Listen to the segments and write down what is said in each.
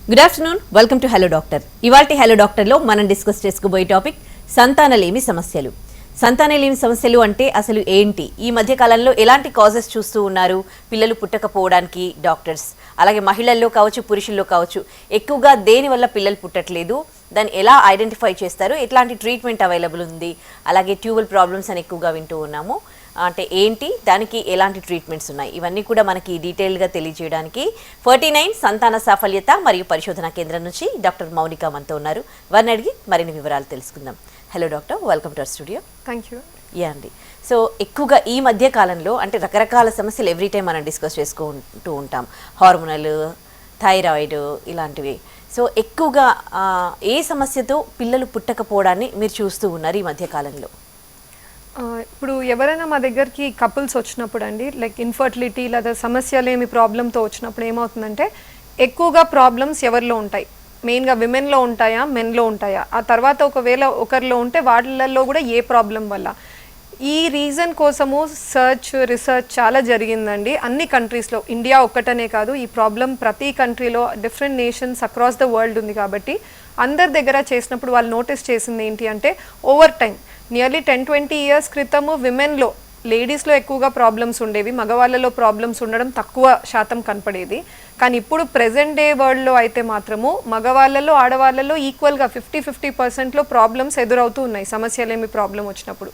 Good afternoon, welcome to hello doctor. ఇవాల్టి hello డాక్టర్లో మనం discuss చేసుకోబోయే టాపిక్ సంతానలేమి సమస్యలు. సంతానలేమి సమస్యలు అంటే అసలు ఏంటి, ఈ మధ్య కాలంలో ఎలాంటి కాజెస్ చూస్తూ ఉన్నారు పిల్లలు పుట్టకపోవడానికి డాక్టర్స్, అలాగే మహిళల్లో కావచ్చు పురుషుల్లో కావచ్చు ఎక్కువగా దేనివల్ల పిల్లలు పుట్టట్లేదు, దాన్ని ఎలా ఐడెంటిఫై చేస్తారు, ఎట్లాంటి ట్రీట్మెంట్ అవైలబుల్ ఉంది, అలాగే ట్యూబల్ ప్రాబ్లమ్స్ అని ఎక్కువగా వింటూ ఉన్నాము. అంటే ఏంటి, దానికి ఎలాంటి ట్రీట్మెంట్స్ ఉన్నాయి, ఇవన్నీ కూడా మనకి డీటెయిల్గా తెలియజేయడానికి 49 సంతాన సాఫల్యత మరియు పరిశోధన కేంద్రం నుంచి డాక్టర్ మౌనిక మనతో ఉన్నారు. వారిని అడిగి మరిన్ని వివరాలు తెలుసుకుందాం. Hello doctor, welcome to our studio. Thank you. అండి, సో ఎక్కువగా ఈ మధ్య కాలంలో అంటే రకరకాల సమస్యలు ఎవ్రీ టైం మనం డిస్కస్ చేసుకుంటూ ఉంటాం, హార్మోనల్, థైరాయిడ్ ఇలాంటివి. సో ఎక్కువగా ఏ సమస్యతో పిల్లలు పుట్టకపోవడాన్ని మీరు చూస్తూ ఉన్నారు ఈ మధ్య కాలంలో? ఇప్పుడు ఎవరైనా మా దగ్గరికి కపుల్స్ వచ్చినప్పుడు అండి, లైక్ ఇన్ఫర్టిలిటీ లేదా సమస్యలేమి ప్రాబ్లంతో వచ్చినప్పుడు ఏమవుతుందంటే ఎక్కువగా ప్రాబ్లమ్స్ ఎవరిలో ఉంటాయి, మెయిన్గా విమెన్లో ఉంటాయా మెన్లో ఉంటాయా, ఆ తర్వాత ఒకవేళ ఒకరిలో ఉంటే వాళ్ళల్లో కూడా ఏ ప్రాబ్లం వల్ల. ఈ రీజన్ కోసము రీసెర్చ్ చాలా జరిగిందండి అన్ని కంట్రీస్లో, ఇండియా ఒక్కటనే కాదు. ఈ ప్రాబ్లం ప్రతి కంట్రీలో different nations across the world ఉంది కాబట్టి అందరి దగ్గర చేసినప్పుడు వాళ్ళు నోటీస్ చేసింది ఏంటి అంటే ఓవర్ టైం నియర్లీ 10-20 years క్రితము విమెన్లో, లేడీస్లో ఎక్కువగా ప్రాబ్లమ్స్ ఉండేవి, మగవాళ్ళలో ప్రాబ్లమ్స్ ఉండడం తక్కువ శాతం కనపడేది. కానీ ఇప్పుడు ప్రెజెంట్ డే వరల్డ్లో అయితే మాత్రము మగవాళ్ళలో ఆడవాళ్ళలో ఈక్వల్గా 50-50%లో ప్రాబ్లమ్స్ ఎదురవుతూ ఉన్నాయి సమస్యలేమి ప్రాబ్లం వచ్చినప్పుడు.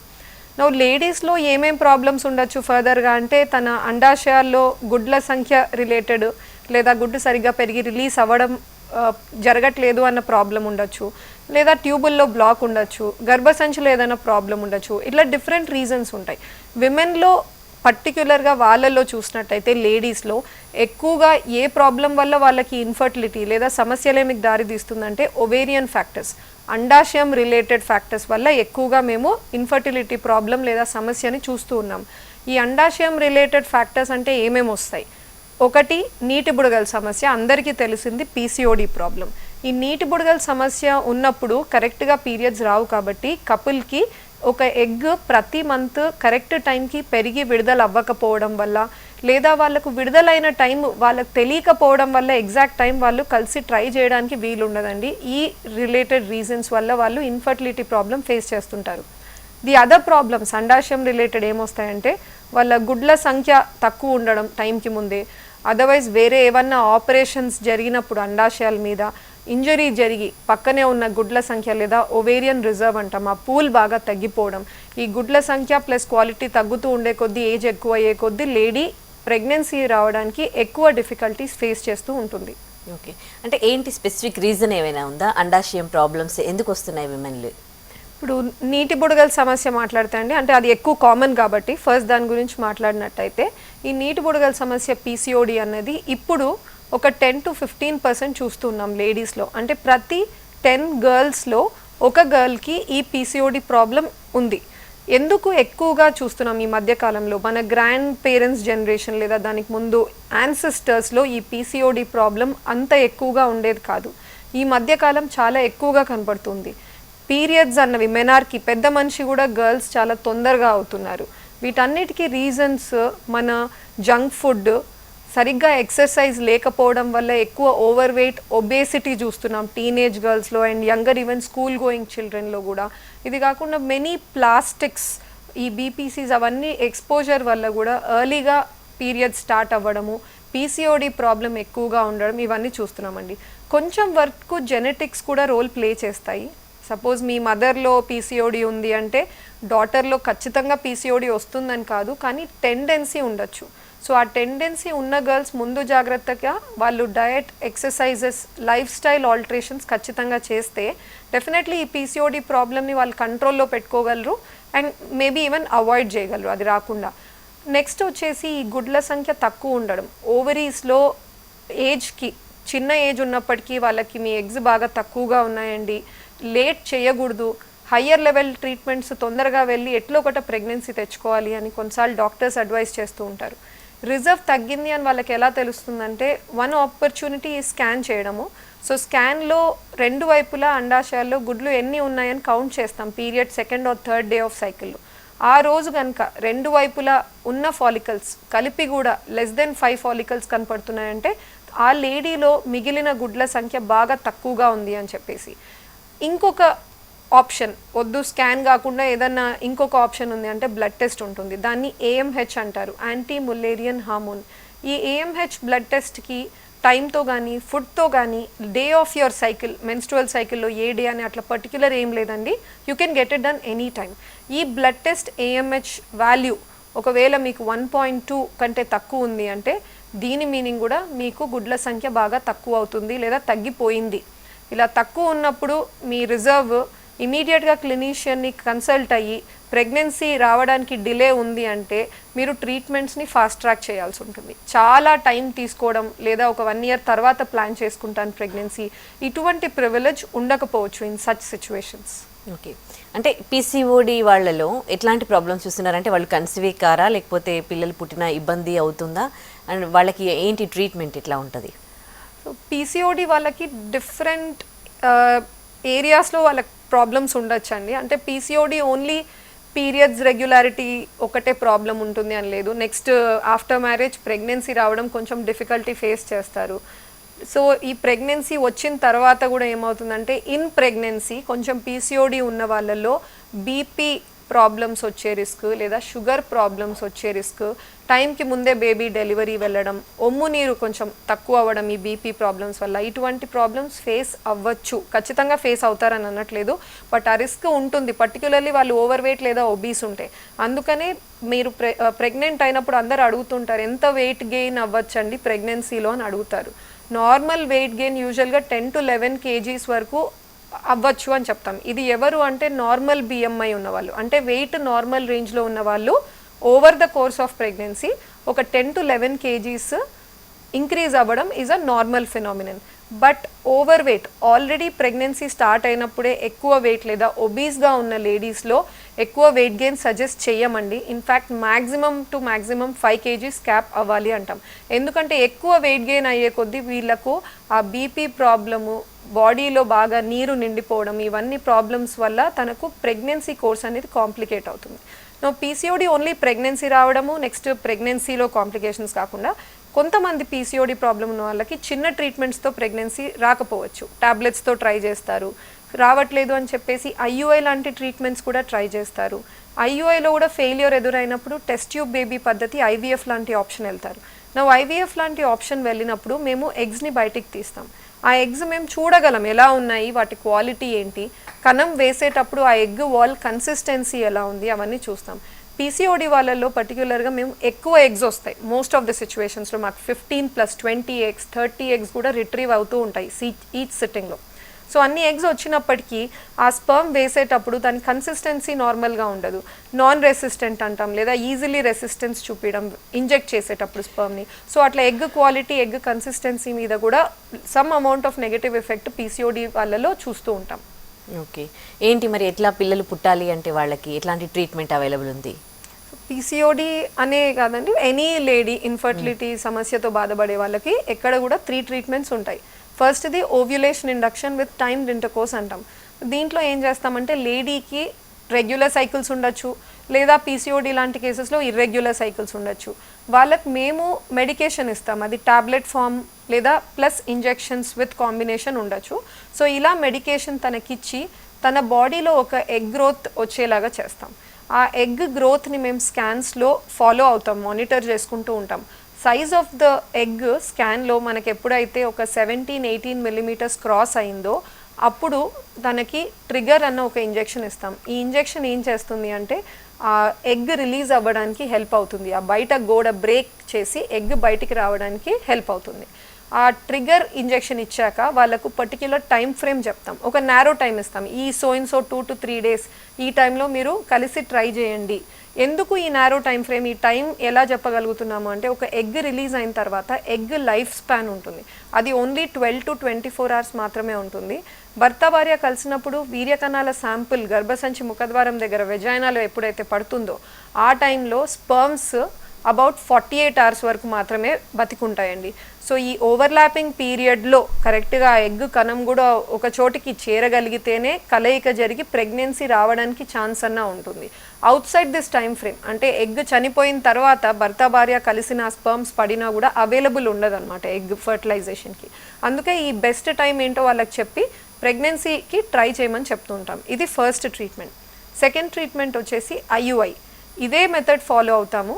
లేడీస్లో ఏమేం ప్రాబ్లమ్స్ ఉండొచ్చు ఫర్దర్గా అంటే తన అండాశయాల్లో గుడ్ల సంఖ్య రిలేటెడ్, లేదా గుడ్డు సరిగ్గా పెరిగి రిలీజ్ అవ్వడం జరగట్లేదు అన్న ప్రాబ్లం ఉండొచ్చు, లేదా ట్యూబుల్లో బ్లాక్ ఉండొచ్చు, గర్భసంచిలో ఏదైనా ప్రాబ్లం ఉండొచ్చు. ఇట్లా డిఫరెంట్ రీజన్స్ ఉంటాయి. విమెన్లో పర్టిక్యులర్గా వాళ్ళల్లో చూసినట్టయితే లేడీస్లో ఎక్కువగా ఏ ప్రాబ్లం వల్ల వాళ్ళకి ఇన్ఫర్టిలిటీ లేదా సమస్యలేమికి దారి తీస్తుందంటే ఒవేరియన్ ఫ్యాక్టర్స్, అండాశయం రిలేటెడ్ ఫ్యాక్టర్స్ వల్ల ఎక్కువగా మేము ఇన్ఫర్టిలిటీ ప్రాబ్లం లేదా సమస్యని చూస్తూ ఉన్నాం. ఈ అండాశయం రిలేటెడ్ ఫ్యాక్టర్స్ అంటే ఏమేమి వస్తాయి? ఒకటి నీటి బుడగల సమస్య, అందరికీ తెలిసింది పీసీఓడి ప్రాబ్లం. ఈ నీటి బుడగల సమస్య ఉన్నప్పుడు కరెక్ట్గా పీరియడ్స్ రావు కాబట్టి కపుల్కి ఒక ఎగ్ ప్రతి మంత్ కరెక్ట్ టైంకి పెరిగి విడుదల అవ్వకపోవడం వల్ల, లేదా వాళ్ళకు విడుదలైన టైం వాళ్ళకు తెలియకపోవడం వల్ల ఎగ్జాక్ట్ టైం వాళ్ళు కలిసి ట్రై చేయడానికి వీలుండదండి. ఈ రిలేటెడ్ రీజన్స్ వల్ల వాళ్ళు ఇన్ఫర్టిలిటీ ప్రాబ్లం ఫేస్ చేస్తుంటారు. ది అదర్ ప్రాబ్లమ్స్ అండాశయం రిలేటెడ్ ఏమొస్తాయంటే వాళ్ళ గుడ్ల సంఖ్య తక్కువ ఉండడం టైంకి ముందే, అదర్వైజ్ వేరే ఏమన్నా ఆపరేషన్స్ జరిగినప్పుడు అండాశయాల మీద ఇంజరీ జరిగి పక్కనే ఉన్న గుడ్ల సంఖ్య లేదా ఓవేరియన్ రిజర్వ్ అంటాం, ఆ పూల్ బాగా తగ్గిపోవడం, ఈ గుడ్ల సంఖ్య ప్లస్ క్వాలిటీ తగ్గుతూ ఉండే కొద్దీ ఏజ్ ఎక్కువ అయ్యే కొద్దీ లేడీ ప్రెగ్నెన్సీ రావడానికి ఎక్కువ డిఫికల్టీస్ ఫేస్ చేస్తూ ఉంటుంది. ఓకే, అంటే ఏంటి స్పెసిఫిక్ రీజన్ ఏమైనా ఉందా, అండాశయం ప్రాబ్లమ్స్ ఎందుకు వస్తున్నాయి విమెన్లు? ఇప్పుడు నీటి బుడగల సమస్య మాట్లాడితే అండి, అంటే అది ఎక్కువ కామన్ కాబట్టి ఫస్ట్ దాని గురించి మాట్లాడినట్టయితే ఈ నీటి బుడగల సమస్య పీసీఓడి అన్నది ఇప్పుడు ఒక 10-15% చూస్తున్నాం లేడీస్లో. అంటే ప్రతి 10 గర్ల్స్లో ఒక గర్ల్కి ఈ పీసీఓడి ప్రాబ్లం ఉంది. ఎందుకు ఎక్కువగా చూస్తున్నాం ఈ మధ్యకాలంలో? మన గ్రాండ్ పేరెంట్స్ జనరేషన్ లేదా దానికి ముందు యాన్సిస్టర్స్లో ఈ పీసీఓడి ప్రాబ్లం అంత ఎక్కువగా ఉండేది కాదు. ఈ మధ్యకాలం చాలా ఎక్కువగా కనపడుతుంది. పీరియడ్స్ అన్నవి మెనార్కి పెద్ద మనిషి కూడా గర్ల్స్ చాలా తొందరగా అవుతున్నారు. వీటన్నిటికీ రీజన్స్ మన జంక్ ఫుడ్, సరిగ్గా ఎక్సర్సైజ్ లేకపోవడం వల్ల ఎక్కువ ఓవర్ వెయిట్, ఒబేసిటీ చూస్తున్నాం టీనేజ్ గర్ల్స్లో and younger even school going చిల్డ్రన్లో కూడా. ఇది కాకుండా మెనీ ప్లాస్టిక్స్, ఈ బీపీసీస్ అవన్నీ ఎక్స్పోజర్ వల్ల కూడా ఎర్లీగా పీరియడ్స్ స్టార్ట్ అవ్వడము, పీసీఓడి ప్రాబ్లం ఎక్కువగా ఉండడం, ఇవన్నీ చూస్తున్నామండి. కొంచెం వరకు జెనెటిక్స్ కూడా రోల్ ప్లే చేస్తాయి. సపోజ్ మీ మదర్లో పీసీఓడి ఉంది అంటే డాటర్లో ఖచ్చితంగా పీసీఓడి వస్తుందని కాదు, కానీ టెండెన్సీ ఉండొచ్చు. సో ఆ టెండెన్సీ ఉన్న గర్ల్స్ ముందు జాగ్రత్తగా వాళ్ళు diet, exercises, life style alterations ఖచ్చితంగా చేస్తే డెఫినెట్లీ ఈ పీసీఓడి ప్రాబ్లమ్ని వాళ్ళు కంట్రోల్లో పెట్టుకోగలరు అండ్ మేబీ ఈవెన్ అవాయిడ్ చేయగలరు అది రాకుండా. నెక్స్ట్ వచ్చేసి ఈ గుడ్ల సంఖ్య తక్కువ ఉండడం, ఓవరీస్లో ఏజ్కి చిన్న ఏజ్ ఉన్నప్పటికీ వాళ్ళకి మీ ఎగ్స్ బాగా తక్కువగా ఉన్నాయండి, లేట్ చేయకూడదు, హయ్యర్ లెవెల్ ట్రీట్మెంట్స్ తొందరగా వెళ్ళి ఎట్లో ఒకట ప్రెగ్నెన్సీ తెచ్చుకోవాలి అని కొన్నిసార్లు డాక్టర్స్ అడ్వైస్ చేస్తూ ఉంటారు. రిజర్వ్ తగ్గింది అని వాళ్ళకి ఎలా తెలుస్తుందంటే వన్ ఆపర్చునిటీ స్కాన్ చేయడము. సో స్కాన్లో రెండు వైపులా అండాశయాల్లో గుడ్లు ఎన్ని ఉన్నాయని కౌంట్ చేస్తాం period 2nd or 3rd day of సైకిల్లో. ఆ రోజు కనుక రెండు వైపులా ఉన్న ఫాలికల్స్ కలిపి కూడా less than 5 ఫాలికల్స్ కనపడుతున్నాయంటే ఆ లేడీలో మిగిలిన గుడ్ల సంఖ్య బాగా తక్కువగా ఉంది అని చెప్పేసి. ఇంకొక ఆప్షన్ వద్దు, స్కాన్ కాకుండా ఏదన్నా ఇంకొక ఆప్షన్ ఉంది అంటే బ్లడ్ టెస్ట్ ఉంటుంది. దాన్ని AMH అంటారు, యాంటీ ముల్లేరియన్ హార్మోన్. ఈ AMH బ్లడ్ టెస్ట్కి టైంతో కానీ ఫుడ్తో కానీ day of your cycle, menstrual సైకిల్లో ఏ డే అని అట్లా పర్టికులర్ ఏం లేదండి, you can get it done any time. ఈ బ్లడ్ టెస్ట్ AMH వాల్యూ ఒకవేళ మీకు 1.2 కంటే తక్కువ ఉంది అంటే దీని మీనింగ్ కూడా మీకు గుడ్ల సంఖ్య బాగా తక్కువ అవుతుంది లేదా తగ్గిపోయింది. ఇలా తక్కువ ఉన్నప్పుడు మీ రిజర్వ్ ఇమీడియట్గా క్లినీషియన్ని కన్సల్ట్ అయ్యి ప్రెగ్నెన్సీ రావడానికి డిలే ఉంది అంటే మీరు ట్రీట్మెంట్స్ని ఫాస్ట్ ట్రాక్ చేయాల్సి ఉంటుంది. చాలా టైం తీసుకోవడం లేదా ఒక 1 year తర్వాత ప్లాన్ చేసుకుంటాను ప్రెగ్నెన్సీ, ఇటువంటి ప్రివిలేజ్ ఉండకపోవచ్చు ఇన్ సచ్ సిచ్యువేషన్స్. ఓకే, అంటే PCOD వాళ్ళలో ఎట్లాంటి ప్రాబ్లమ్స్ చూస్తున్నారంటే వాళ్ళు కన్సీవ్ కారా లేకపోతే పిల్లలు పుట్టిన ఇబ్బంది అవుతుందా, అండ్ వాళ్ళకి ఏంటి ట్రీట్మెంట్ ఎట్లా ఉంటుంది? సో PCOD వాళ్ళకి డిఫరెంట్ ఏరియాస్లో వాళ్ళకి ప్రాబ్లమ్స్ ఉండొచ్చండి. అంటే PCOD ఓన్లీ పీరియడ్స్ రెగ్యులారిటీ ఒకటే ప్రాబ్లం ఉంటుంది అని లేదు. నెక్స్ట్ ఆఫ్టర్ మ్యారేజ్ ప్రెగ్నెన్సీ రావడం కొంచెం డిఫికల్టీ ఫేస్ చేస్తారు. సో ఈ ప్రెగ్నెన్సీ వచ్చిన తర్వాత కూడా ఏమవుతుందంటే ఇన్ ప్రెగ్నెన్సీ కొంచెం PCOD ఉన్న వాళ్ళల్లో BP ప్రాబ్లమ్స్ వచ్చే రిస్క్ లేదా షుగర్ ప్రాబ్లమ్స్ వచ్చే రిస్క్, టైంకి ముందే బేబీ డెలివరీ వెళ్ళడం, ఒమ్ము నీరు కొంచెం తక్కువ అవ్వడం ఈ BP ప్రాబ్లమ్స్ వల్ల, ఇటువంటి ప్రాబ్లమ్స్ ఫేస్ అవ్వచ్చు. ఖచ్చితంగా ఫేస్ అవుతారని అనట్లేదు, బట్ ఆ రిస్క్ ఉంటుంది. పర్టికులర్లీ వాళ్ళు ఓవర్ వెయిట్ లేదా ఒబీస్ ఉంటే. అందుకనే మీరు ప్రెగ్నెంట్ అయినప్పుడు అందరు అడుగుతుంటారు ఎంత వెయిట్ గెయిన్ అవ్వచ్చండి ప్రెగ్నెన్సీలో అని అడుగుతారు. నార్మల్ వెయిట్ గెయిన్ యూజువల్గా 10 to 11 kgs వరకు అవ్వచ్చు అని చెప్తాం. ఇది ఎవరు అంటే నార్మల్ BMI ఉన్నవాళ్ళు, అంటే వెయిట్ నార్మల్ రేంజ్లో ఉన్నవాళ్ళు over the course of pregnancy ఒక 10 to 11 kgs ఇంక్రీజ్ అవ్వడం is a normal phenomenon. But over weight already pregnancy start అయినప్పుడే ఎక్కువ వెయిట్ లేదా ఒబీస్గా ఉన్న లేడీస్లో ఎక్కువ వెయిట్ గెయిన్ సజెస్ట్ చేయమండి. ఇన్ఫ్యాక్ట్ మ్యాక్సిమం 5 kgs క్యాప్ అవ్వాలి అంటాం. ఎందుకంటే ఎక్కువ వెయిట్ గెయిన్ అయ్యే కొద్దీ వీళ్ళకు ఆ BP ప్రాబ్లము, బాడీలో బాగా నీరు నిండిపోవడం, ఇవన్నీ ప్రాబ్లమ్స్ వల్ల తనకు ప్రెగ్నెన్సీ కోర్స్ అనేది కాంప్లికేట్ అవుతుంది. PCOD ఓన్లీ ప్రెగ్నెన్సీ రావడము, నెక్స్ట్ ప్రెగ్నెన్సీలో కాంప్లికేషన్స్ కాకుండా కొంతమంది PCOD ప్రాబ్లం ఉన్న వాళ్ళకి చిన్న ట్రీట్మెంట్స్తో ప్రెగ్నెన్సీ రాకపోవచ్చు, టాబ్లెట్స్తో ట్రై చేస్తారు. రావట్లేదు అని చెప్పేసి IUI లాంటి ట్రీట్మెంట్స్ కూడా ట్రై చేస్తారు. IUIలో కూడా ఫెయిల్యూర్ ఎదురైనప్పుడు టెస్ట్ ట్యూబ్ బేబీ పద్ధతి IVF లాంటి ఆప్షన్ వెళ్తారు. IVF లాంటి ఆప్షన్ వెళ్ళినప్పుడు మేము ఎగ్స్ని బయటికి తీస్తాం. ఆ ఎగ్స్ మేము చూడగలం ఎలా ఉన్నాయి, వాటి క్వాలిటీ ఏంటి, కణం వేసేటప్పుడు ఆ ఎగ్ వాల్ కన్సిస్టెన్సీ ఎలా ఉంది, అవన్నీ చూస్తాం. PCOD వాళ్ళల్లో పర్టికులర్గా మేము ఎక్కువ ఎగ్స్ వస్తాయి. మోస్ట్ ఆఫ్ ద సిచ్యువేషన్స్లో మాకు 15 + 20 eggs 30 eggs కూడా రిట్రీవ్ అవుతూ ఉంటాయి ఈచ్ సిట్టింగ్లో. సో అన్ని ఎగ్స్ వచ్చినప్పటికీ ఆ స్పర్మ్ వేసేటప్పుడు దాని కన్సిస్టెన్సీ నార్మల్గా ఉండదు, నాన్ రెసిస్టెంట్ అంటాం, లేదా ఈజీలీ రెసిస్టెన్స్ చూపించడం ఇంజెక్ట్ చేసేటప్పుడు స్పర్మ్ని. సో అట్లా ఎగ్ క్వాలిటీ, ఎగ్ కన్సిస్టెన్సీ మీద కూడా some amount of negative effect PCOD వాళ్ళలో చూస్తూ ఉంటాం. ఓకే, ఏంటి మరి ఎట్లా పిల్లలు పుట్టాలి అంటే వాళ్ళకి ఎట్లాంటి ట్రీట్మెంట్ అవైలబుల్ ఉంది? PCOD అనే కాదండి, ఎనీ లేడీ ఇన్ఫర్టిలిటీ సమస్యతో బాధపడే వాళ్ళకి ఎక్కడ కూడా 3 ట్రీట్మెంట్స్ ఉంటాయి. ఫస్ట్ది ovulation induction with timed intercourse అంటాం. దీంట్లో ఏం చేస్తామంటే లేడీకి రెగ్యులర్ సైకిల్స్ ఉండొచ్చు, లేదా PCOD లాంటి కేసెస్లో ఇర్రెగ్యులర్ సైకిల్స్ ఉండొచ్చు. వాళ్ళకి మేము మెడికేషన్ ఇస్తాం, అది టాబ్లెట్ ఫామ్ లేదా ప్లస్ ఇంజెక్షన్స్ విత్ కాంబినేషన్ ఉండొచ్చు. సో ఇలా మెడికేషన్ తనకిచ్చి తన బాడీలో ఒక ఎగ్ గ్రోత్ వచ్చేలాగా చేస్తాం. ఆ ఎగ్ గ్రోత్ని మేము స్కాన్స్లో ఫాలో అవుతాం, మానిటర్ చేసుకుంటూ ఉంటాం. సైజ్ ఆఫ్ ద ఎగ్ స్కాన్లో మనకి ఎప్పుడైతే ఒక 17-18 mm క్రాస్ అయిందో అప్పుడు తనకి ట్రిగర్ అన్న ఒక ఇంజెక్షన్ ఇస్తాం. ఈ ఇంజెక్షన్ ఏం చేస్తుంది అంటే ఆ ఎగ్ రిలీజ్ అవ్వడానికి హెల్ప్ అవుతుంది, ఆ బయట గోడ బ్రేక్ చేసి ఎగ్ బయటికి రావడానికి హెల్ప్ అవుతుంది. ఆ ట్రిగర్ ఇంజెక్షన్ ఇచ్చాక వాళ్ళకు పర్టిక్యులర్ టైం ఫ్రేమ్ చెప్తాం, ఒక నారో టైం ఇస్తాం. ఈ సో 2 to 3 days ఈ టైంలో మీరు కలిసి ట్రై చేయండి. ఎందుకు ఈ నారో టైం ఫ్రేమ్? ఈ టైం ఎలా చెప్పగలుగుతున్నాము అంటే ఒక ఎగ్ రిలీజ్ అయిన తర్వాత ఎగ్ లైఫ్ స్పాన్ ఉంటుంది, అది ఓన్లీ 12 to 24 hours మాత్రమే ఉంటుంది. భర్త భార్య కలిసినప్పుడు వీర్యకణాల శాంపుల్ గర్భసంచి ముఖద్వారం దగ్గర వెజైనాలో ఎప్పుడైతే పడుతుందో ఆ టైంలో స్పర్మ్స్ అబౌట్ 48 అవర్స్ వరకు మాత్రమే బతికుంటాయండి. సో ఈ ఓవర్లాపింగ్ పీరియడ్లో కరెక్ట్గా ఎగ్ కణం కూడా ఒక చోటికి చేరగలిగితేనే కలయిక జరిగి ప్రెగ్నెన్సీ రావడానికి ఛాన్స్ అన్నా ఉంటుంది. Out side this time frame అంటే ఎగ్ చనిపోయిన తర్వాత భర్త భార్య కలిసిన స్పర్మ్స్ పడినా కూడా అవైలబుల్ ఉండదన్నమాట ఎగ్ ఫర్టిలైజేషన్కి. అందుకే ఈ బెస్ట్ టైం ఏంటో వాళ్ళకి చెప్పి ప్రెగ్నెన్సీకి ట్రై చేయమని చెప్తుంటాం. ఇది ఫస్ట్ ట్రీట్మెంట్. సెకండ్ ట్రీట్మెంట్ వచ్చేసి IUI. ఇదే మెథడ్ ఫాలో అవుతాము.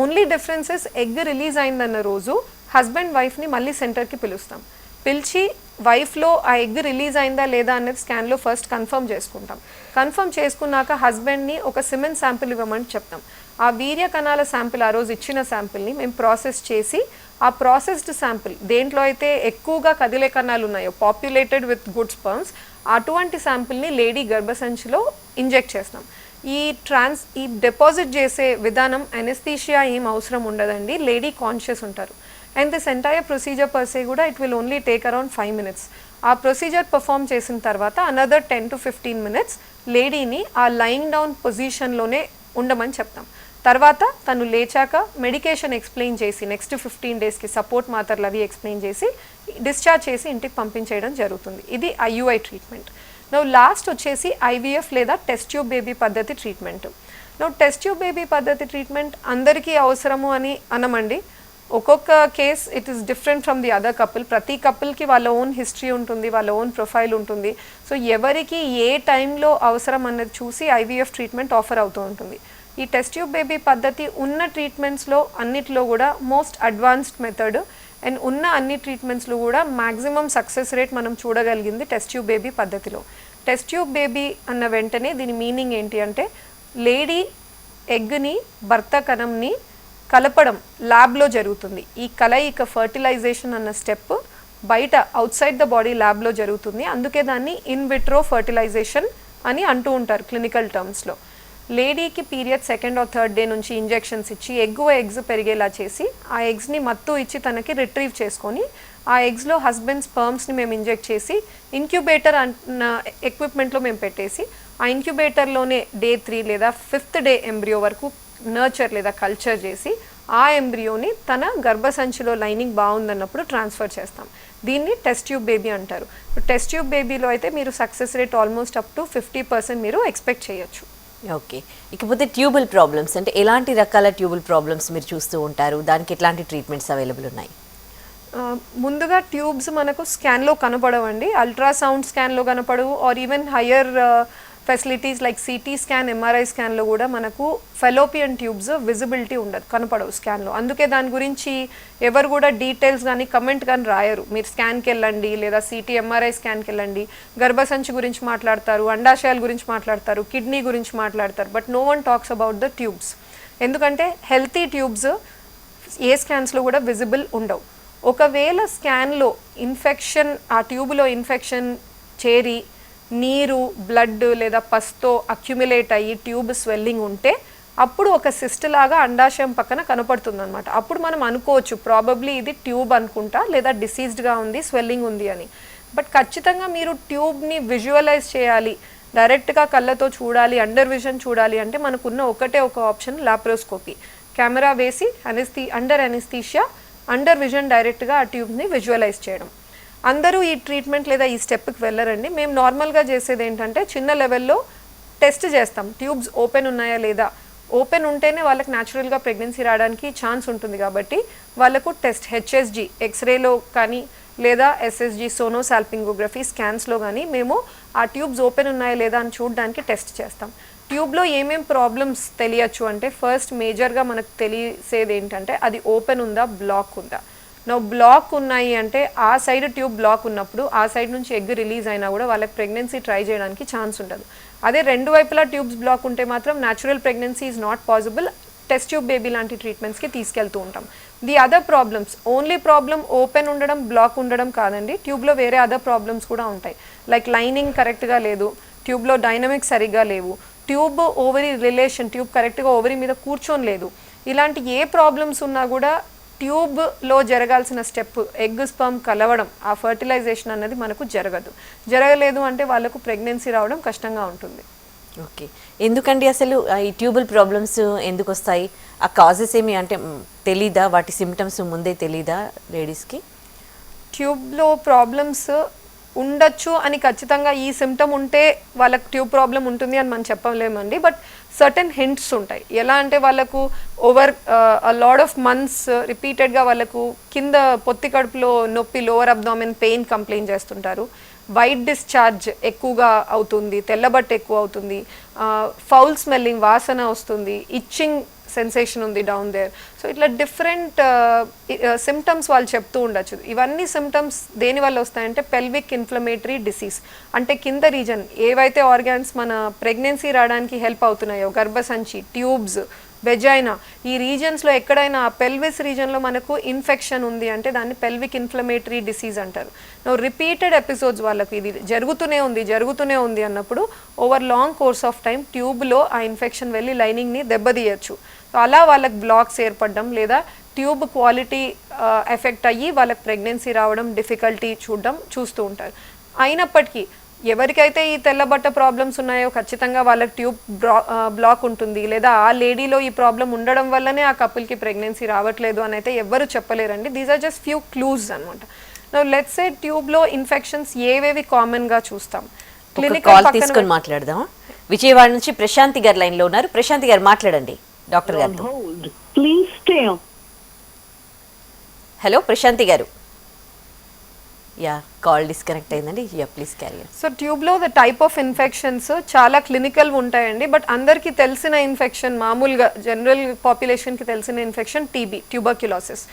ఓన్లీ డిఫరెన్సెస్ ఎగ్ రిలీజ్ అయిందన్న రోజు హస్బెండ్ వైఫ్ని మళ్ళీ సెంటర్కి పిలుస్తాం. పిలిచి వైఫ్లో ఆ ఎగ్ రిలీజ్ అయిందా లేదా అనేది స్కాన్లో ఫస్ట్ కన్ఫర్మ్ చేసుకుంటాం. కన్ఫర్మ్ చేసుకున్నాక హస్బెండ్ని ఒక సిమెన్ శాంపిల్ ఇవ్వమని చెప్తాం. ఆ వీర్య కణాల శాంపిల్ ఆ రోజు ఇచ్చిన శాంపిల్ని మేము ప్రాసెస్ చేసి ఆ ప్రాసెస్డ్ శాంపిల్ దేంట్లో అయితే ఎక్కువగా కదిలే కణాలు ఉన్నాయో పాపులేటెడ్ విత్ గుడ్ స్పర్మ్స్ అటువంటి శాంపిల్ని లేడీ గర్భసంచిలో ఇంజెక్ట్ చేస్తాం. ఈ డిపాజిట్ చేసే విధానం అనెస్థీషియా ఏం అవసరం ఉండదండి. లేడీ కాన్షియస్ ఉంటారు. And this entire procedure per se కూడా it will only take around 5 minutes. ఆ ప్రొసీజర్ పర్ఫామ్ చేసిన తర్వాత అనదర్ 10 to 15 minutes లేడీని ఆ లయింగ్ డౌన్ పొజిషన్లోనే ఉండమని చెప్తాం. తర్వాత తను లేచాక మెడికేషన్ ఎక్స్ప్లెయిన్ చేసి నెక్స్ట్ 15 daysకి సపోర్ట్ మాత్రలు అవి ఎక్స్ప్లెయిన్ చేసి డిశ్చార్జ్ చేసి ఇంటికి పంపించేయడం జరుగుతుంది. ఇది IUI ట్రీట్మెంట్. లాస్ట్ వచ్చేసి IVF లేదా టెస్ట్ ట్యూబ్ బేబీ పద్ధతి ట్రీట్మెంట్. టెస్ట్ ట్యూబ్ బేబీ పద్ధతి ట్రీట్మెంట్ అందరికీ అవసరము అని అనమండి. ఒక్కొక్క case it is different from the other couple. ప్రతి కపుల్కి వాళ్ళ ఓన్ హిస్టరీ ఉంటుంది, వాళ్ళ ఓన్ ప్రొఫైల్ ఉంటుంది. సో ఎవరికి ఏ టైంలో అవసరం అన్నది చూసి IVF ట్రీట్మెంట్ ఆఫర్ అవుతూ ఉంటుంది. ఈ టెస్ట్ ట్యూబ్ బేబీ పద్ధతి ఉన్న ట్రీట్మెంట్స్లో అన్నిట్లో కూడా మోస్ట్ అడ్వాన్స్డ్ మెథడ్ అండ్ ఉన్న అన్ని ట్రీట్మెంట్స్లో కూడా మ్యాక్సిమం సక్సెస్ రేట్ మనం చూడగలిగింది టెస్ట్ ట్యూబ్ బేబీ పద్ధతిలో. టెస్ట్ ట్యూబ్ బేబీ అన్న వెంటనే దీని మీనింగ్ ఏంటి అంటే లేడీ ఎగ్ని భర్త కణంని కలపడం ల్యాబ్లో జరుగుతుంది. ఈ కలయిక ఫర్టిలైజేషన్ అన్న స్టెప్ బయట అవుట్ సైడ్ ద బాడీ ల్యాబ్లో జరుగుతుంది. అందుకే దాన్ని ఇన్ విట్రో ఫర్టిలైజేషన్ అని అంటూ ఉంటారు క్లినికల్ టర్మ్స్లో. లేడీకి period 2nd or 3rd day నుంచి ఇంజెక్షన్స్ ఇచ్చి ఎగ్స్ పెరిగేలా చేసి ఆ ఎగ్స్ని మత్తు ఇచ్చి తనకి రిట్రీవ్ చేసుకొని ఆ ఎగ్స్లో హస్బెండ్ స్పర్మ్స్ని మేము ఇంజెక్ట్ చేసి ఇంక్యుబేటర్ అన్న ఎక్విప్మెంట్లో మేము పెట్టేసి ఆ ఇంక్యుబేటర్లోనే Day 3 లేదా 5th day ఎంబ్రియో వరకు నర్చర్ లేదా కల్చర్ చేసి ఆ ఎంబ్రియోని తన గర్భసంచిలో లైనింగ్ బాగుందన్నప్పుడు ట్రాన్స్ఫర్ చేస్తాం. దీన్ని టెస్ట్ ట్యూబ్ బేబీ అంటారు. టెస్ట్ ట్యూబ్ బేబీలో అయితే మీరు success rate almost up to 50% మీరు ఎక్స్పెక్ట్ చేయొచ్చు. ఓకే, ఇకపోతే ట్యూబుల్ ప్రాబ్లమ్స్ అంటే ఎలాంటి రకాల ట్యూబుల్ ప్రాబ్లమ్స్ మీరు చూస్తూ ఉంటారు? దానికి ఎట్లాంటి ట్రీట్మెంట్స్ అవైలబుల్ ఉన్నాయి? ముందుగా ట్యూబ్స్ మనకు స్కాన్లో కనపడవండి. అల్ట్రాసౌండ్ స్కాన్లో కనపడవు or even higher facilities like CT scan, MRI స్కాన్లో కూడా మనకు ఫెలోపియన్ ట్యూబ్స్ విజిబిలిటీ ఉండదు, కనపడవు స్కాన్లో. అందుకే దాని గురించి ఎవరు కూడా డీటెయిల్స్ కానీ కమెంట్ కానీ రాయరు. మీరు స్కాన్కి వెళ్ళండి లేదా CT MRI స్కాన్కి వెళ్ళండి, గర్భసంచి గురించి మాట్లాడతారు, అండాశయాల గురించి మాట్లాడతారు, కిడ్నీ గురించి మాట్లాడతారు, but no one talks about the tubes. ఎందుకంటే హెల్తీ ట్యూబ్స్ ఏ స్కాన్స్లో కూడా విజిబుల్ ఉండవు. ఒకవేళ స్కాన్లో ఇన్ఫెక్షన్, ఆ ట్యూబ్లో ఇన్ఫెక్షన్ చేరి నీరు, బ్లడ్ లేదా పస్తో అక్యుములేట్ అయ్యి ట్యూబ్ స్వెల్లింగ్ ఉంటే అప్పుడు ఒక సిస్ట్ లాగా అండాశయం పక్కన కనపడుతుంది అనమాట. అప్పుడు మనం అనుకోవచ్చు ప్రాబబ్లీ ఇది ట్యూబ్ అనుకుంటా లేదా డిసీజ్డ్గా ఉంది, స్వెల్లింగ్ ఉంది అని. బట్ ఖచ్చితంగా మీరు ట్యూబ్ని విజువలైజ్ చేయాలి, డైరెక్ట్గా కళ్ళతో చూడాలి, అండర్ విజన్ చూడాలి అంటే మనకున్న ఒకటే ఒక ఆప్షన్ లాప్రోస్కోపీ. కెమెరా వేసి అండర్ అనెస్థీషియా అండర్ విజన్ డైరెక్ట్గా ఆ ట్యూబ్ని విజువలైజ్ చేయడం. అందరూ ఈ ట్రీట్మెంట్ లేదా ఈ స్టెప్కి వెళ్ళరండి. మేము నార్మల్గా చేసేది ఏంటంటే చిన్న లెవెల్లో టెస్ట్ చేస్తాం, ట్యూబ్స్ ఓపెన్ ఉన్నాయా లేదా. ఓపెన్ ఉంటేనే వాళ్ళకి న్యాచురల్గా ప్రెగ్నెన్సీ రావడానికి ఛాన్స్ ఉంటుంది కాబట్టి వాళ్ళకు టెస్ట్ HSG ఎక్స్రేలో కానీ లేదా SSG సోనోసాల్పింగోగ్రఫీ స్కాన్స్లో కానీ మేము ఆ ట్యూబ్స్ ఓపెన్ ఉన్నాయా లేదా అని చూడడానికి టెస్ట్ చేస్తాం. ట్యూబ్లో ఏమేం ప్రాబ్లమ్స్ తెలియచ్చు అంటే ఫస్ట్ మేజర్గా మనకు తెలిసేది ఏంటంటే అది ఓపెన్ ఉందా, బ్లాక్ ఉందా. బ్లాక్ ఉన్నాయి అంటే ఆ సైడ్ ట్యూబ్ బ్లాక్ ఉన్నప్పుడు ఆ సైడ్ నుంచి ఎగ్ రిలీజ్ అయినా కూడా వాళ్ళకి ప్రెగ్నెన్సీ ట్రై చేయడానికి ఛాన్స్ ఉండదు. అదే రెండు వైపులా ట్యూబ్స్ బ్లాక్ ఉంటే మాత్రం natural pregnancy is not possible. Test tube baby లాంటి ట్రీట్మెంట్స్కి తీసుకెళ్తూ ఉంటాం. The other problems, only problem open ఉండడం, బ్లాక్ ఉండడం కాదండి. ట్యూబ్లో వేరే అదర్ ప్రాబ్లమ్స్ కూడా ఉంటాయి. లైక్ లైనింగ్ కరెక్ట్గా లేదు, ట్యూబ్లో డైనమిక్స్ సరిగ్గా లేవు, ట్యూబ్ ఓవరీ రిలేషన్, ట్యూబ్ కరెక్ట్గా ఓవరీ మీద కూర్చొని లేదు. ఇలాంటి ఏ ప్రాబ్లమ్స్ ఉన్నా కూడా ట్యూబ్లో జరగాల్సిన స్టెప్ ఎగ్ స్పర్మ్ కలవడం, ఆ ఫర్టిలైజేషన్ అన్నది మనకు జరగలేదు అంటే వాళ్ళకు ప్రెగ్నెన్సీ రావడం కష్టంగా ఉంటుంది. ఓకే. ఎందుకండి అసలు ఈ ట్యూబల్ ప్రాబ్లమ్స్ ఎందుకు వస్తాయి? ఆ కాజెస్ ఏమి అంటే తెలీదా? వాటి సిమ్టమ్స్ ముందే తెలీదా లేడీస్కి? ట్యూబ్లో ప్రాబ్లమ్స్ ఉండొచ్చు అని ఖచ్చితంగా ఈ సిమ్టమ్ ఉంటే వాళ్ళకి ట్యూబ్ ప్రాబ్లం ఉంటుంది అని మనం చెప్పలేమండి. బట్ సర్టెన్ హింట్స్ ఉంటాయి. ఎలా అంటే వాళ్ళకు ఓవర్ లాడ్ ఆఫ్ మంత్స్ రిపీటెడ్గా వాళ్ళకు కింద పొత్తి కడుపులో నొప్పి, లోవర్ అబ్డామిన్ పెయిన్ కంప్లైంట్ చేస్తుంటారు. వైట్ డిశ్చార్జ్ ఎక్కువగా అవుతుంది, తెల్లబట్ట ఎక్కువ అవుతుంది, ఫౌల్ స్మెల్లింగ్ వాసన వస్తుంది, ఇచ్చింగ్ సెన్సేషన్ ఉంది డౌన్ దేర్. సో ఇట్లా డిఫరెంట్ సిమ్టమ్స్ వాళ్ళు చెప్తూ ఉండొచ్చు. ఇవన్నీ సిమ్టమ్స్ దేని వల్ల వస్తాయంటే పెల్విక్ ఇన్ఫ్లమేటరీ డిసీజ్, అంటే కింద రీజన్ ఏవైతే ఆర్గాన్స్ మన ప్రెగ్నెన్సీ రావడానికి హెల్ప్ అవుతున్నాయో, గర్భసంచి, ట్యూబ్స్, వెజైనా, ఈ రీజన్స్లో ఎక్కడైనా ఆ పెల్విస్ రీజన్లో మనకు ఇన్ఫెక్షన్ ఉంది అంటే దాన్ని పెల్విక్ ఇన్ఫ్లమేటరీ డిసీజ్ అంటారు. రిపీటెడ్ ఎపిసోడ్స్ వాళ్ళకు ఇది జరుగుతూనే ఉంది అన్నప్పుడు over long course of time ట్యూబ్లో ఆ ఇన్ఫెక్షన్ వెళ్ళి లైనింగ్ని దెబ్బతీయచ్చు. సో అలా వాళ్ళకి బ్లాక్స్ ఏర్పడడం లేదా ట్యూబ్ క్వాలిటీ ఎఫెక్ట్ అయ్యి వాళ్ళకి ప్రెగ్నెన్సీ రావడం, డిఫికల్టీ చూస్తూ ఉంటారు. అయినప్పటికీ ఎవరికైతే ఈ తెల్లబట్ట ప్రాబ్లమ్స్ ఉన్నాయో ఖచ్చితంగా వాళ్ళకి ట్యూబ్ బ్లాక్ ఉంటుంది, లేదా ఆ లేడీలో ఈ ప్రాబ్లం ఉండడం వల్లనే ఆ కపుల్కి ప్రెగ్నెన్సీ రావట్లేదు అని అయితే ఎవ్వరు చెప్పలేరండి. These are just few clues అనమాట. లెట్స్ సే ట్యూబ్లో ఇన్ఫెక్షన్స్ ఏవేవి కామన్గా చూస్తాం. కాల్ తీసుకొని మాట్లాడదాం. విజయవాడ నుంచి ప్రశాంతి గారు లైన్లో ఉన్నారు. ప్రశాంతి గారు మాట్లాడండి డాక్టర్ గారితో. హలో ప్రశాంతి గారు. యా, కాల్ డిస్కనెక్ట్ అయిందండి. Yeah, please carry on. So ట్యూబ్లో ద టైప్ ఆఫ్ ఇన్ఫెక్షన్స్ చాలా క్లినికల్ ఉంటాయండి. బట్ అందరికీ తెలిసిన ఇన్ఫెక్షన్, మామూలుగా జనరల్ పాపులేషన్కి తెలిసిన infection TB, tuberculosis.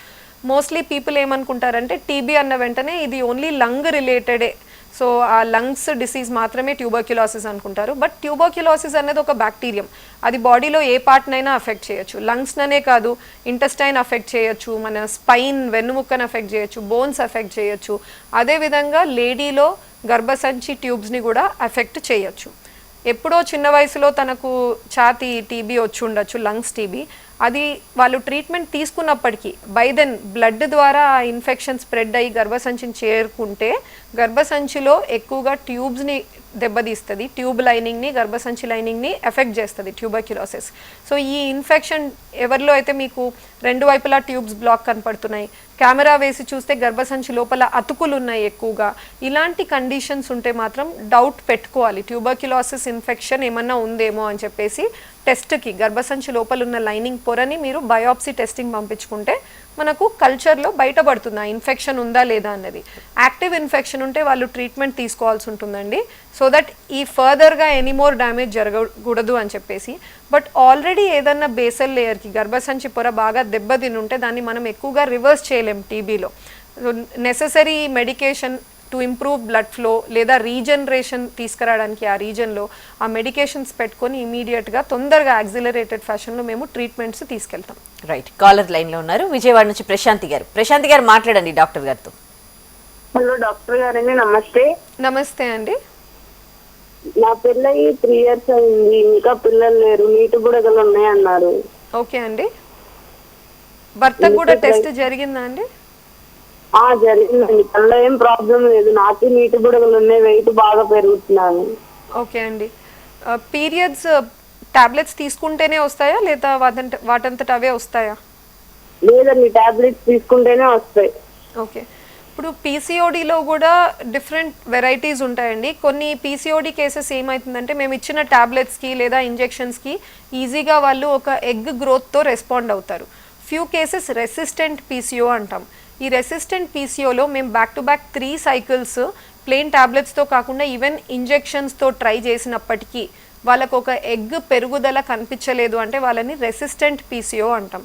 Mostly people ఏమనుకుంటారంటే టీబీ అన్న వెంటనే ఇది ఓన్లీ లంగ్ రిలేటెడే, సో ఆ లంగ్స్ డిసీజ్ మాత్రమే ట్యూబర్క్యులోసిస్ అనుకుంటారు. బట్ ట్యూబర్క్యులోసిస్ అనేది ఒక బ్యాక్టీరియం. అది బాడీలో ఏ పార్ట్నైనా అఫెక్ట్ చేయొచ్చు. లంగ్స్ననే కాదు, ఇంటెస్టైన్ అఫెక్ట్ చేయొచ్చు, మన స్పైన్, వెన్నుముక్కను అఫెక్ట్ చేయొచ్చు, బోన్స్ అఫెక్ట్ చేయొచ్చు. అదేవిధంగా లేడీలో గర్భసంచి ట్యూబ్స్ని కూడా అఫెక్ట్ చేయొచ్చు. ఎప్పుడో చిన్న వయసులో తనకు ఛాతీ టీబీ వచ్చి ఉండొచ్చు, లంగ్స్ టీబీ. అది వాళ్ళు ట్రీట్మెంట్ తీసుకున్నప్పటికీ బై దెన్ బ్లడ్ ద్వారా ఆ ఇన్ఫెక్షన్ స్ప్రెడ్ అయ్యి గర్భసంచిని చేరుకుంటే గర్భసంచిలో ఎక్కువగా ట్యూబ్స్ని దెబ్బతీస్తుంది. ట్యూబ్ లైనింగ్ని, గర్భసంచి లైనింగ్ని ఎఫెక్ట్ చేస్తుంది ట్యూబర్క్యులోసిస్. సో ఈ ఇన్ఫెక్షన్ ఎవరిలో అయితే మీకు రెండు వైపులా ట్యూబ్స్ బ్లాక్ కనపడుతున్నాయి, కెమెరా వేసి చూస్తే గర్భసంచి లోపల అతుకులు ఉన్నాయి ఎక్కువగా, ఇలాంటి కండిషన్స్ ఉంటే మాత్రం డౌట్ పెట్టుకోవాలి ట్యూబర్క్యులోసిస్ ఇన్ఫెక్షన్ ఏమన్నా ఉందేమో అని చెప్పేసి. టెస్ట్కి గర్భసంచి లోపల ఉన్న లైనింగ్ పొరని మీరు బయాప్సీ టెస్టింగ్ పంపించుకుంటే మనకు కల్చర్లో బయటపడుతుంది ఆ ఇన్ఫెక్షన్ ఉందా లేదా అన్నది. యాక్టివ్ ఇన్ఫెక్షన్ ఉంటే వాళ్ళు ట్రీట్మెంట్ తీసుకోవాల్సి ఉంటుందండి, సో దట్ ఈ ఫర్దర్గా ఎనీమోర్ డ్యామేజ్ జరగకూడదు అని చెప్పేసి. బట్ ఆల్రెడీ ఏదన్నా బేసల్ లేయర్కి గర్భసంచి పొర బాగా దెబ్బతిని ఉంటే దాన్ని మనం ఎక్కువగా రివర్స్ చేయలేం టీబీలో. Necessary medication to improve blood flow లేదా రీజనరేషన్ తీసుకురావడానికి ఆ రీజన్లో ఆ మెడికేషన్స్ పెట్టుకొని ఇమీడియట్గా తొందరగా యాక్సిలరేటెడ్ ఫ్యాషన్లో మేము ట్రీట్మెంట్స్ తీసుకెళ్తాం. రైట్, కాలర్ లైన్లో ఉన్నారు విజయవాడ నుంచి ప్రశాంతి గారు. ప్రశాంతి గారు మాట్లాడండి డాక్టర్ గారితో. హలో డాక్టర్ గారండి, నమస్తే. నమస్తే అండి. నా పిల్లకి 3 years అయింది, ఇంకా పిల్లలు లేరు, నీటి బుడగలు ఉన్నాయన్నారు. ఓకే అండి. భర్తకు కూడా టెస్ట్ జరిగిందా అండి? జరిగిందండి. కళ్ళ ఏం ప్రాబ్లం లేదు, నాకు నీటి బుడగలు ఉన్నాయి, వెయిట్ బాగా పెరుగుతున్నాను. ఓకే అండి. పీరియడ్స్ టాబ్లెట్స్ తీసుకుంటేనే వస్తాయా లేదా వాటంతట అవే వస్తాయా? లేదండి, టాబ్లెట్స్ తీసుకుంటేనే వస్తాయి. ఓకే. ఇప్పుడు పీసీఓడిలో కూడా డిఫరెంట్ వెరైటీస్ ఉంటాయండి. కొన్ని పీసీఓడి కేసెస్ ఏమవుతుందంటే మేము ఇచ్చిన టాబ్లెట్స్కి లేదా ఇంజెక్షన్స్కి ఈజీగా వాళ్ళు ఒక ఎగ్ గ్రోత్తో రెస్పాండ్ అవుతారు. ఫ్యూ కేసెస్ రెసిస్టెంట్ పీసీఓ అంటాం. ఈ రెసిస్టెంట్ పీసీఓలో మేము back to back 3 cycles plain టాబ్లెట్స్తో కాకుండా ఈవెన్ ఇంజెక్షన్స్తో ట్రై చేసినప్పటికీ వాళ్ళకు ఒక ఎగ్ పెరుగుదల కనిపించలేదు అంటే వాళ్ళని రెసిస్టెంట్ పీసీఓ అంటాం.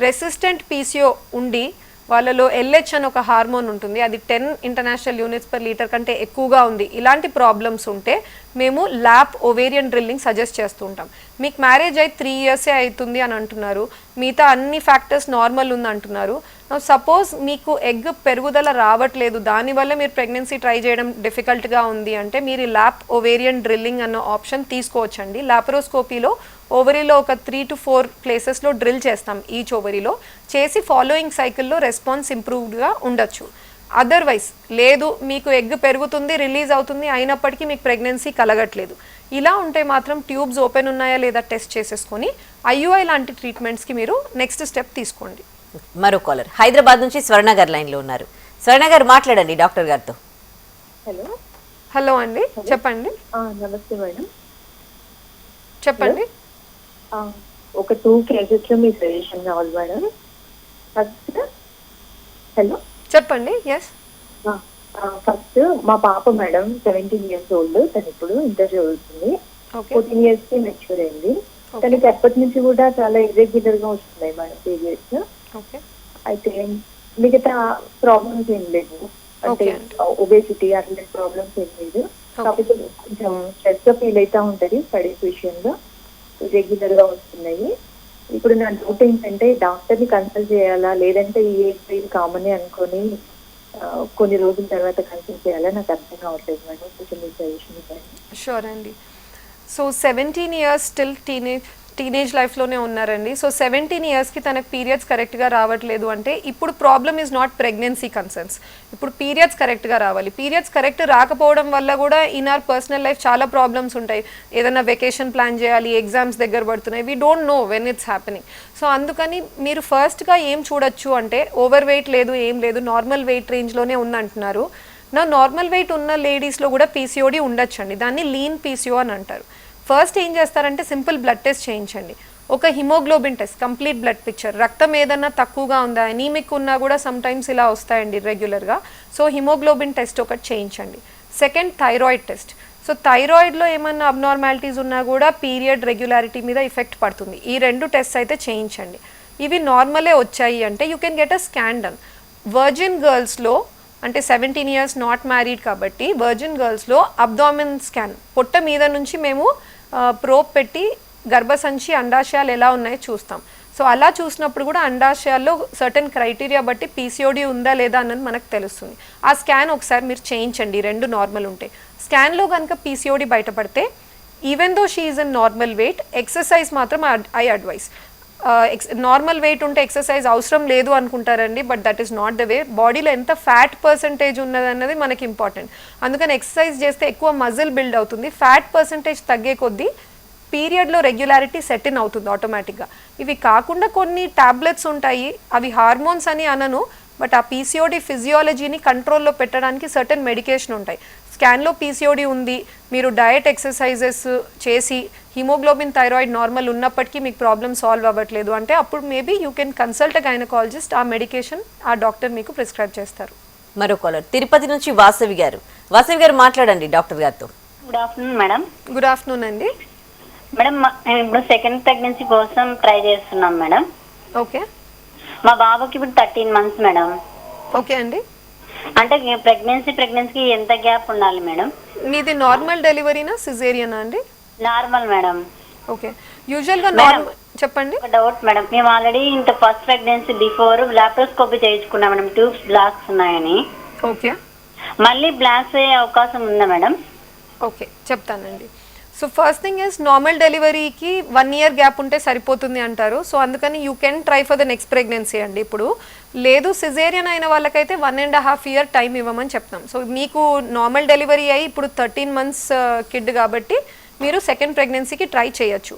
రెసిస్టెంట్ పీసీఓ ఉండి వాళ్ళలో LH అని ఒక హార్మోన్ ఉంటుంది, అది 10 international units per liter కంటే ఎక్కువగా ఉంది. ఇలాంటి ప్రాబ్లమ్స్ ఉంటే మేము ల్యాప్ ఓవేరియన్ డ్రిల్లింగ్ సజెస్ట్ చేస్తూ ఉంటాం. మీకు మ్యారేజ్ అయి 3 years అవుతుంది అని అంటున్నారు, మిగతా అన్ని ఫ్యాక్టర్స్ నార్మల్ ఉంది అంటున్నారు. సపోజ్ మీకు ఎగ్ పెరుగుదల రావట్లేదు, దానివల్ల మీరు ప్రెగ్నెన్సీ ట్రై చేయడం డిఫికల్ట్గా ఉంది అంటే మీరు ల్యాప్ ఓవేరియన్ డ్రిల్లింగ్ అన్న ఆప్షన్ తీసుకోవచ్చండి. లాప్రోస్కోపీలో ఓవరీలో ఒక 3 to 4 ప్లేసెస్లో డ్రిల్ చేస్తాం ఈచ్ ఓవరీలో చేసి ఫాలోయింగ్ సైకిల్లో రెస్పాన్స్ ఇంప్రూవ్డ్గా ఉండొచ్చు. అదర్వైజ్ లేదు మీకు ఎగ్ పెరుగుతుంది రిలీజ్ అవుతుంది అయినప్పటికీ మీకు ప్రెగ్నెన్సీ కలగట్లేదు, ఇలా ఉంటే మాత్రం ట్యూబ్స్ ఓపెన్ ఉన్నాయా లేదా టెస్ట్ చేసేసుకొని ఐయుఐ లాంటి ట్రీట్మెంట్స్కి మీరు నెక్స్ట్ స్టెప్ తీసుకోండి. మరో కాలర్ హైదరాబాద్ నుంచి స్వర్ణ గారు లైన్లో ఉన్నారు. స్వర్ణ గారు మాట్లాడండి డాక్టర్ గారితో. హలో హలో అండి, చెప్పండి. నమస్తే మేడం. చెప్పండి. ఒక 2 కేసెస్లో మీ సజెషన్ కావాలి మేడం. ఫస్ట్ హలో చెప్పండి. ఎస్. ఫస్ట్ మా పాప మేడం 17 years old. తను ఇప్పుడు ఇంటర్ చదువుతుంది. ఓకే 14 years కి మెచ్యూర్ అయింది. తనకి ఎప్పటి నుంచి కూడా చాలా ఇర్రెగ్యులర్ గా వస్తున్నాయి మేడం పీరియడ్స్. ఓకే అయితే మిగతా ప్రాబ్లమ్స్ ఏం లేవు, అంటే ఒబేసిటీ అట్లాంటి ప్రాబ్లమ్స్ ఏం లేదు. కాకపోతే కొంచెం స్ట్రెస్ గా ఫీల్ అవుతా ఉంటది స్టడీస్ విషయంలో, రెగ్యులర్ గా వస్తున్నాయి. ఇప్పుడు నా డౌట్ ఏంటంటే డాక్టర్ ని కన్సల్ట్ చేయాలా లేదంటే ఈ ఏజ్ కామన్ అనుకొని కొన్ని రోజుల తర్వాత కన్సల్ట్ చేయాలా నాకు అర్థం కావట్లేదు మేడం. కొంచెం మీ సజెషన్ ఇవ్వండి. షూర్ అండి. సో 17 years స్టిల్ టీనేజ్ లైఫ్లోనే ఉన్నారండి. సో 17 yearsకి తనకు పీరియడ్స్ కరెక్ట్గా రావట్లేదు అంటే ఇప్పుడు problem is not pregnancy concerns, ఇప్పుడు పీరియడ్స్ కరెక్ట్గా రావాలి. పీరియడ్స్ కరెక్ట్ రాకపోవడం వల్ల కూడా ఇన్ అవర్ పర్సనల్ లైఫ్ చాలా ప్రాబ్లమ్స్ ఉంటాయి. ఏదైనా వెకేషన్ ప్లాన్ చేయాలి, ఎగ్జామ్స్ దగ్గర పడుతున్నాయి, we don't know when it's happening. So అందుకని మీరు ఫస్ట్గా ఏం చూడొచ్చు అంటే ఓవర్ వెయిట్ లేదు, ఏం లేదు, నార్మల్ వెయిట్ రేంజ్లోనే ఉందంటున్నారు. నార్మల్ వెయిట్ ఉన్న లేడీస్లో కూడా పీసీఓడి ఉండొచ్చండి, దాన్ని లీన్ పీసీఓ అని అంటారు. ఫస్ట్ ఏం చేస్తారంటే సింపుల్ బ్లడ్ టెస్ట్ చేయించండి. ఒక haemoglobin test, complete blood picture, రక్తం ఏదన్నా తక్కువగా ఉందా, అనీమిక్ ఉన్నా కూడా సమ్టైమ్స్ ఇలా వస్తాయండి రెగ్యులర్గా. సో హిమోగ్లోబిన్ టెస్ట్ ఒకటి చేయించండి. Second thyroid test. సో థైరాయిడ్లో ఏమన్నా అబ్నార్మాలిటీస్ ఉన్నా కూడా పీరియడ్ రెగ్యులారిటీ మీద ఎఫెక్ట్ పడుతుంది. ఈ 2 టెస్ట్ అయితే చేయించండి. ఇవి నార్మలే వచ్చాయి అంటే you can get a scan done. Virgin గర్ల్స్లో అంటే 17 years నాట్ మ్యారీడ్ కాబట్టి వర్జిన్ గర్ల్స్లో అబ్డామిన్ స్కాన్, పొట్ట మీద నుంచి మేము ప్రోబ్ పెట్టి గర్భసంచి అండాశయాలు ఎలా ఉన్నాయో చూస్తాం. సో అలా చూసినప్పుడు కూడా అండాశయాల్లో సర్టెన్ క్రైటీరియా బట్టి పీసీఓడి ఉందా లేదా అన్నది మనకు తెలుస్తుంది. ఆ స్కాన్ ఒకసారి మీరు చేయించండి, 2 నార్మల్ ఉంటాయి. స్కాన్లో కనుక పీసీఓడి బయటపడితే even though she is in normal weight, exercise మాత్రం ఐ అడ్వైస్. నార్మల్ వెయిట్ ఉంటే ఎక్సర్సైజ్ అవసరం లేదు అనుకుంటారండి, but that is not the way. బాడీలో ఎంత ఫ్యాట్ పర్సంటేజ్ ఉన్నదన్నది మనకి ఇంపార్టెంట్. అందుకని ఎక్సర్సైజ్ చేస్తే ఎక్కువ మజిల్ బిల్డ్ అవుతుంది. ఫ్యాట్ పర్సంటేజ్ తగ్గే కొద్దీ పీరియడ్లో రెగ్యులారిటీ సెట్ ఇన్ అవుతుంది ఆటోమేటిక్గా. ఇవి కాకుండా కొన్ని టాబ్లెట్స్ ఉంటాయి, అవి హార్మోన్స్ అని అనను, బట్ ఆ పీసీఓడి ఫిజియాలజీని కంట్రోల్లో పెట్టడానికి సర్టెన్ మెడికేషన్ ఉంటాయి. స్కాన్లో పీసీఓడి ఉంది, మీరు డయట్ ఎక్సర్సైజెస్ చేసి హిమోగ్లోబిన్ థైరాయిడ్ నార్మల్ ఉన్నప్పటికీ మీకు ప్రాబ్లమ్ సాల్వ్ అవ్వట్లేదు అంటే అప్పుడు maybe you can consult a gynaecologist. ఆ మెడికేషన్ ఆ డాక్టర్ మీకు ప్రిస్క్రైబ్ చేస్తారు. మరో కాలర్ తిరుపతి నుంచి వాసవి గారు. వాసవి గారు మాట్లాడండి డాక్టర్ గారితో. Good afternoon madam. Good afternoon అండి. మేడం నేను ఇప్పుడు సెకండ్ ప్రెగ్నెన్సీ కోసం ట్రై చేస్తున్నాం మేడం. ఓకే. మా బాబుకి ఇప్పుడు 13 months మేడం. ఓకే అండి. అంటే ప్రెగ్నెన్సీకి ఎంత గ్యాప్ ఉండాలి మేడం? మీది నార్మల్ డెలివరీనా సిజేరియనా అండి? Normal madam. ఓకే. యూజువల్గా నార్మల్. చెప్పండి. ఒక డౌట్ మేడం, మేము ఆల్రెడీ ఇంత ఫస్ట్ ప్రెగ్నెన్సీ బిఫోర్ లాప్రోస్కోపీ చేయించుకున్నాం మేడం, ట్యూబ్స్ బ్లాక్స్ ఉన్నాయని. ఓకే. మళ్ళీ బ్లాక్స్ అయ్యే అవకాశం ఉందా మేడం? ఓకే చెప్తానండి. So first thing is normal డెలివరీకి 1 year గ్యాప్ ఉంటే సరిపోతుంది అంటారు. సో అందుకని you can try for the next pregnancy అండి. ఇప్పుడు లేదు సిజేరియన్ అయిన వాళ్ళకైతే 1.5 year టైం ఇవ్వమని చెప్తాం. సో మీకు నార్మల్ డెలివరీ అయ్యి ఇప్పుడు 13 months కిడ్ కాబట్టి మీరు సెకండ్ ప్రెగ్నెన్సీకి ట్రై చేయొచ్చు.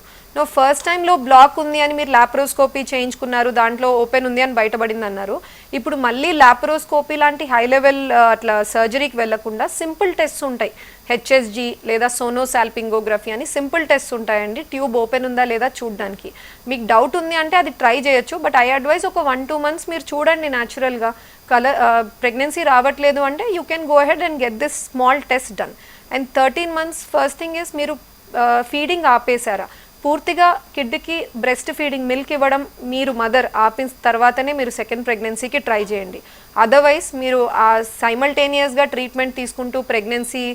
ఫస్ట్ టైంలో బ్లాక్ ఉంది అని మీరు లాప్రోస్కోపీ చేయించుకున్నారు, దాంట్లో ఓపెన్ ఉంది అని బయటపడింది అన్నారు. ఇప్పుడు మళ్ళీ లాప్రోస్కోపీ లాంటి హై లెవెల్ అట్లా సర్జరీకి వెళ్లకుండా సింపుల్ టెస్ట్స్ ఉంటాయి, హెచ్ఎస్జీ లేదా సోనోసాల్పింగోగ్రఫీ అని సింపుల్ టెస్ట్స్ ఉంటాయండి. ట్యూబ్ ఓపెన్ ఉందా లేదా చూడడానికి. మీకు డౌట్ ఉంది అంటే అది ట్రై చేయొచ్చు, బట్ ఐ అడ్వైజ్ ఒక 1-2 months మీరు చూడండి. న్యాచురల్గా ప్రెగ్నెన్సీ రావట్లేదు అంటే you can go ahead and get this small test done. And 13 months first thing is మీరు ఫీడింగ్ ఆపేశారా, పూర్తిగా కిడ్కి బ్రెస్ట్ ఫీడింగ్ మిల్క్ ఇవ్వడం మీరు మదర్ ఆపిన తర్వాతనే మీరు సెకండ్ ప్రెగ్నెన్సీకి ట్రై చేయండి. అదర్వైజ్ మీరు ఆ సైమల్టేనియస్గా ట్రీట్మెంట్ తీసుకుంటూ ప్రెగ్నెన్సీ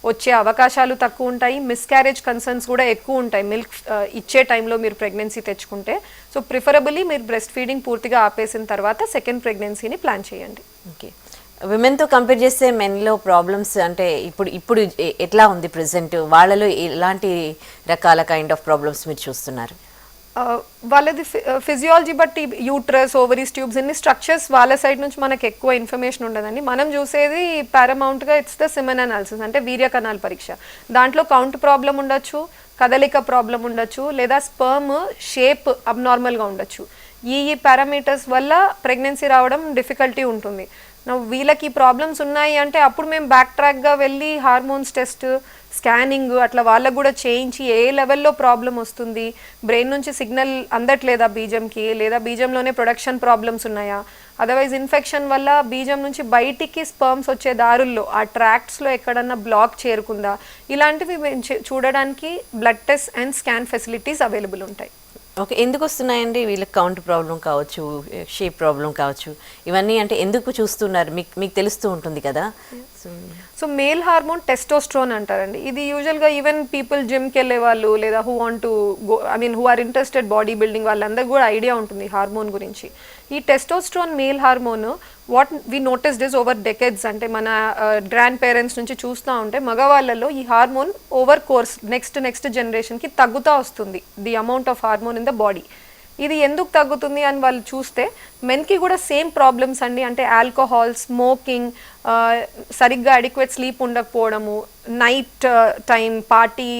వచ్చే అవకాశాలు తక్కువ ఉంటాయి, మిస్క్యారేజ్ కన్సర్న్స్ కూడా ఎక్కువ ఉంటాయి మిల్క్ ఇచ్చే టైంలో మీరు ప్రెగ్నెన్సీ తెచ్చుకుంటే. సో ప్రిఫరబుల్లీ మీరు బ్రెస్ట్ ఫీడింగ్ పూర్తిగా ఆపేసిన తర్వాత సెకండ్ ప్రెగ్నెన్సీని ప్లాన్ చేయండి. ఓకే. విమెన్తో కంపేర్ చేస్తే మెన్లో ప్రాబ్లమ్స్ అంటే ఇప్పుడు ఎట్లా ఉంది ప్రెసెంట్, వాళ్ళలో ఎలాంటి రకాల కైండ్ ఆఫ్ ప్రాబ్లమ్స్ మీరు చూస్తున్నారు? వాళ్ళది ఫిజియాలజీ బట్టి యూట్రస్ ఓవరీస్ ట్యూబ్స్ ఇన్ని స్ట్రక్చర్స్ వాళ్ళ సైడ్ నుంచి మనకు ఎక్కువ ఇన్ఫర్మేషన్ ఉండదండి. మనం చూసేది పారామౌంట్గా ఇట్స్ ద సిమెన్ అనాలిసిస్, అంటే వీర్య కణాల పరీక్ష. దాంట్లో కౌంట్ ప్రాబ్లం ఉండొచ్చు, కదలిక ప్రాబ్లం ఉండొచ్చు, లేదా స్పర్మ్ షేప్ అబ్నార్మల్గా ఉండొచ్చు. ఈ పారామీటర్స్ వల్ల ప్రెగ్నెన్సీ రావడం డిఫికల్టీ ఉంటుంది. వీళ్ళకి ప్రాబ్లమ్స్ ఉన్నాయి అంటే అప్పుడు మేము బ్యాక్ ట్రాక్గా వెళ్ళి హార్మోన్స్ టెస్ట్, స్కానింగ్ అట్లా వాళ్ళకు కూడా చేయించి ఏ లెవెల్లో ప్రాబ్లం వస్తుంది, బ్రెయిన్ నుంచి సిగ్నల్ అందట్లేదా బీజంకి, లేదా బీజంలోనే ప్రొడక్షన్ ప్రాబ్లమ్స్ ఉన్నాయా, అదర్వైజ్ ఇన్ఫెక్షన్ వల్ల బీజం నుంచి బయటికి స్పర్మ్స్ వచ్చే దారుల్లో ఆ ట్రాక్ట్స్లో ఎక్కడన్నా బ్లాక్ చేరుకుందా, ఇలాంటివి చూడడానికి blood test and scan facilities available ఉంటాయి. ఓకే, ఎందుకు వస్తున్నాయండి వీళ్ళకి కౌంట్ ప్రాబ్లం కావచ్చు, షేప్ ప్రాబ్లం కావచ్చు, ఇవన్నీ అంటే ఎందుకు చూస్తున్నారు? మీకు తెలుస్తూ ఉంటుంది కదా. సో మేల్ హార్మోన్ టెస్టోస్ట్రోన్ అంటారండి. ఇది యూజువల్గా ఈవెన్ పీపుల్ జిమ్కి వెళ్ళే వాళ్ళు, లేదా who want to go, who are interested body building, వాళ్ళందరికీ కూడా ఐడియా ఉంటుంది హార్మోన్ గురించి. ఈ testosterone male hormone what we noticed is over decades, అంటే మన గ్రాండ్ పేరెంట్స్ నుంచి చూస్తూ ఉంటే మగవాళ్ళలో ఈ హార్మోన్ ఓవర్ కోర్స్ నెక్స్ట్ జనరేషన్కి తగ్గుతూ వస్తుంది, the amount of hormone in the body. ఇది ఎందుకు తగ్గుతుంది అని వాళ్ళు చూస్తే మెన్కి కూడా సేమ్ ప్రాబ్లమ్స్ అండి. అంటే ఆల్కహాల్, స్మోకింగ్, సరిగ్గా అడిక్వేట్ స్లీప్ ఉండకపోవడము, night time party,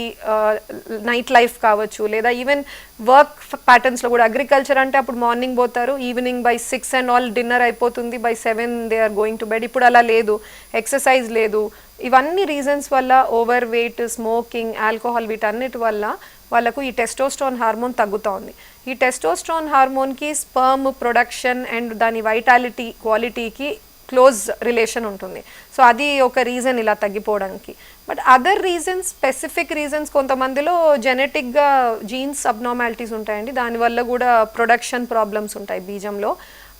night life కావచ్చు, లేదా ఈవెన్ వర్క్ ప్యాటర్న్స్లో కూడా. అగ్రికల్చర్ అంటే అప్పుడు మార్నింగ్ పోతారు, evening by 6 and all dinner అయిపోతుంది, by 7 they are going to bed. ఇప్పుడు అలా లేదు, ఎక్సర్సైజ్ లేదు. ఇవన్నీ రీజన్స్ వల్ల, ఓవర్ వెయిట్, స్మోకింగ్, ఆల్కహాల్, వీటన్నిటి వల్ల వాళ్ళకు ఈ టెస్టోస్ట్రోన్ హార్మోన్ తగ్గుతూ ఉంది. ఈ టెస్టోస్ట్రోన్ హార్మోన్కి స్పర్మ్ ప్రొడక్షన్ అండ్ దాని వైటాలిటీ క్వాలిటీకి క్లోజ్ రిలేషన్ ఉంటుంది. సో అది ఒక రీజన్ ఇలా తగ్గిపోవడానికి. But other reasons, specific reasons, కొంతమందిలో జెనెటిక్గా జీన్స్ అబ్నార్మాలిటీస్ ఉంటాయండి, దానివల్ల కూడా ప్రొడక్షన్ ప్రాబ్లమ్స్ ఉంటాయి బీజంలో.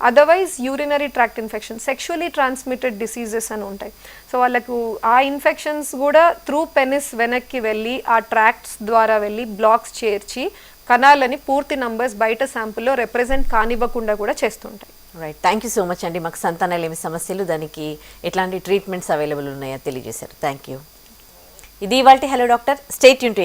Otherwise urinary tract infection, sexually transmitted diseases అని ఉంటాయి. సో వాళ్ళకు ఆ ఇన్ఫెక్షన్స్ కూడా త్రూ పెనిస్ వెనక్కి వెళ్ళి ఆ ట్రాక్ట్స్ ద్వారా వెళ్ళి బ్లాక్స్ చేర్చి కణాలని పూర్తి నంబర్స్ బయట శాంపుల్లో రిప్రజెంట్ కానివ్వకుండా కూడా చేస్తుంటాయి. Right, thank you so much అండి. మాకు సంతానలేమి సమస్యలు, దానికి ఎట్లాంటి ట్రీట్మెంట్స్ అవైలబుల్ ఉన్నాయో తెలియజేశారు. Thank you. ఇది ఇవాల్టి hello doctor. Stay tune to